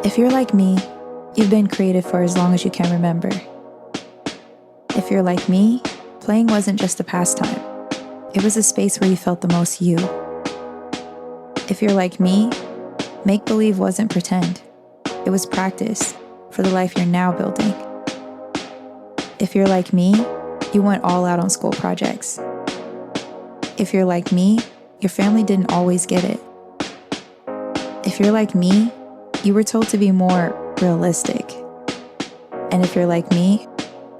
If you're like me, you've been creative for as long as you can remember. If you're like me, playing wasn't just a pastime. It was a space where you felt the most you. If you're like me, make-believe wasn't pretend. It was practice for the life you're now building. If you're like me, you went all out on school projects. If you're like me, your family didn't always get it. If you're like me, you were told to be more realistic. And if you're like me,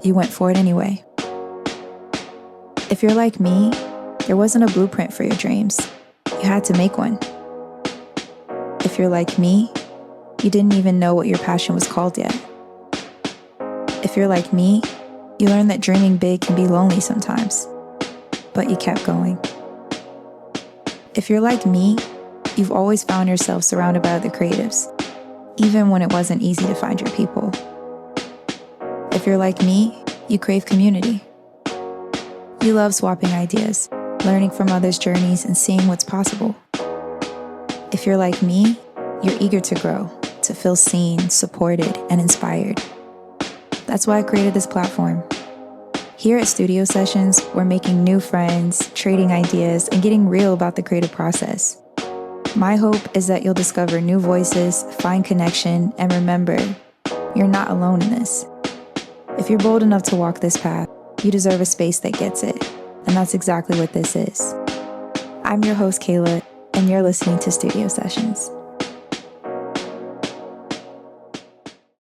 you went for it anyway. If you're like me, there wasn't a blueprint for your dreams. You had to make one. If you're like me, you didn't even know what your passion was called yet. If you're like me, you learned that dreaming big can be lonely sometimes, but you kept going. If you're like me, you've always found yourself surrounded by other creatives, even when it wasn't easy to find your people. If you're like me, you crave community. You love swapping ideas, learning from others' journeys, and seeing what's possible. If you're like me, you're eager to grow, to feel seen, supported, and inspired. That's why I created this platform. Here at Studio Sessions, we're making new friends, trading ideas, and getting real about the creative process. My hope is that you'll discover new voices, find connection, and remember, you're not alone in this. If you're bold enough to walk this path, you deserve a space that gets it, and that's exactly what this is. I'm your host, Kayla, and you're listening to Studio Sessions.